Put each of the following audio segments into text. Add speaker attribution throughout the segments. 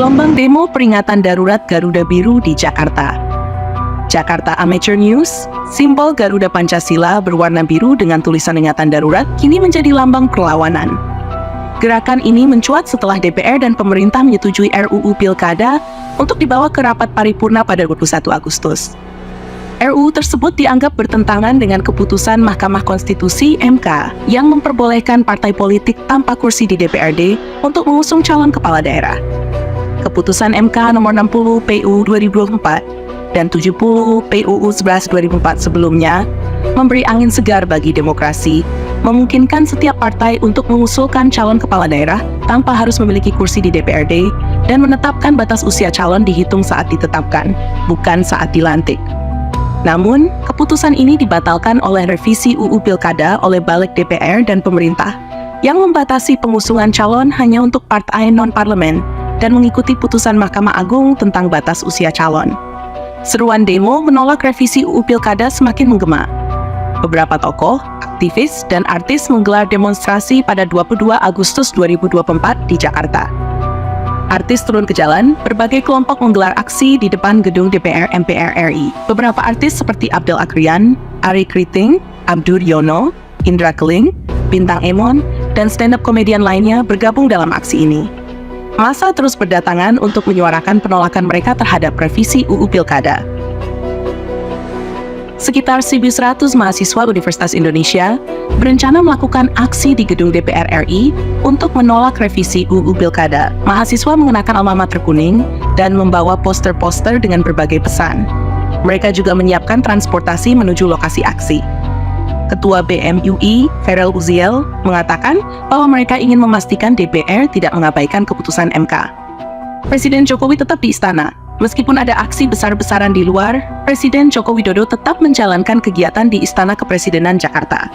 Speaker 1: Gelombang demo peringatan darurat Garuda Biru di Jakarta. Jakarta Amateur News, simbol Garuda Pancasila berwarna biru dengan tulisan ingatan darurat kini menjadi lambang perlawanan. Gerakan ini mencuat setelah DPR dan pemerintah menyetujui RUU Pilkada untuk dibawa ke rapat paripurna pada 21 Agustus. RUU tersebut dianggap bertentangan dengan keputusan Mahkamah Konstitusi (MK) yang memperbolehkan partai politik tanpa kursi di DPRD untuk mengusung calon kepala daerah. Keputusan MK nomor 60 PU 2004 dan 70 PUU 11 2004 sebelumnya memberi angin segar bagi demokrasi, memungkinkan setiap partai untuk mengusulkan calon kepala daerah tanpa harus memiliki kursi di DPRD dan menetapkan batas usia calon dihitung saat ditetapkan, bukan saat dilantik. Namun, keputusan ini dibatalkan oleh revisi UU Pilkada oleh Balik DPR dan pemerintah yang membatasi pengusungan calon hanya untuk partai non-parlemen dan mengikuti putusan Mahkamah Agung tentang batas usia calon. Seruan demo menolak revisi UU Pilkada semakin menggema. Beberapa tokoh, aktivis, dan artis menggelar demonstrasi pada 22 Agustus 2024 di Jakarta. Artis turun ke jalan, berbagai kelompok menggelar aksi di depan gedung DPR MPR RI. Beberapa artis seperti Abdel Akrian, Ari Kriting, Abdur Yono, Indra Keling, Bintang Emon, dan stand-up komedian lainnya bergabung dalam aksi ini. Massa terus berdatangan untuk menyuarakan penolakan mereka terhadap revisi UU Pilkada. Sekitar 1.100 mahasiswa Universitas Indonesia berencana melakukan aksi di gedung DPR RI untuk menolak revisi UU Pilkada. Mahasiswa mengenakan alma mater kuning dan membawa poster-poster dengan berbagai pesan. Mereka juga menyiapkan transportasi menuju lokasi aksi. Ketua BEM UI, Ferel Uziel, mengatakan bahwa mereka ingin memastikan DPR tidak mengabaikan keputusan MK. Presiden Jokowi tetap di istana. Meskipun ada aksi besar-besaran di luar, Presiden Joko Widodo tetap menjalankan kegiatan di Istana Kepresidenan Jakarta.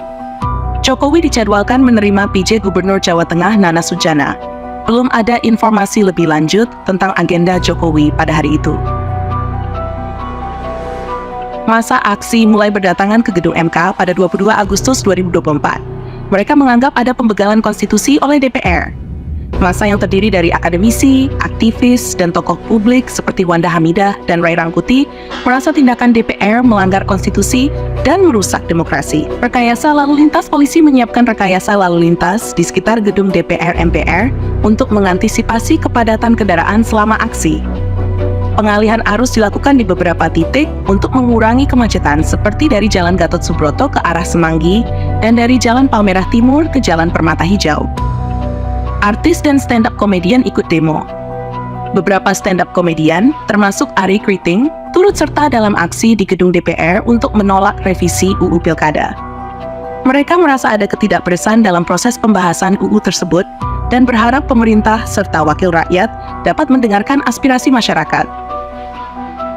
Speaker 1: Jokowi dijadwalkan menerima PJ Gubernur Jawa Tengah Nana Sujana. Belum ada informasi lebih lanjut tentang agenda Jokowi pada hari itu. Masa aksi mulai berdatangan ke gedung MK pada 22 Agustus 2024. Mereka menganggap ada pembegalan konstitusi oleh DPR. Masa yang terdiri dari akademisi, aktivis, dan tokoh publik seperti Wanda Hamidah dan Ray Rangkuti merasa tindakan DPR melanggar konstitusi dan merusak demokrasi. Rekayasa lalu lintas, polisi menyiapkan rekayasa lalu lintas di sekitar gedung DPR MPR untuk mengantisipasi kepadatan kendaraan selama aksi. Pengalihan arus dilakukan di beberapa titik untuk mengurangi kemacetan seperti dari Jalan Gatot Subroto ke arah Semanggi dan dari Jalan Palmerah Timur ke Jalan Permata Hijau. Artis dan stand-up komedian ikut demo. Beberapa stand-up komedian, termasuk Ari Kriting, turut serta dalam aksi di gedung DPR untuk menolak revisi UU Pilkada. Mereka merasa ada ketidakberesan dalam proses pembahasan UU tersebut dan berharap pemerintah serta wakil rakyat dapat mendengarkan aspirasi masyarakat.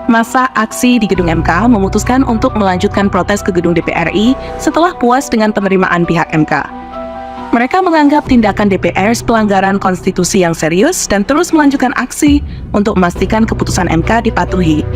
Speaker 1: Masa aksi di gedung MK memutuskan untuk melanjutkan protes ke gedung DPR RI setelah puas dengan penerimaan pihak MK. Mereka menganggap tindakan DPR pelanggaran konstitusi yang serius dan terus melanjutkan aksi untuk memastikan keputusan MK dipatuhi.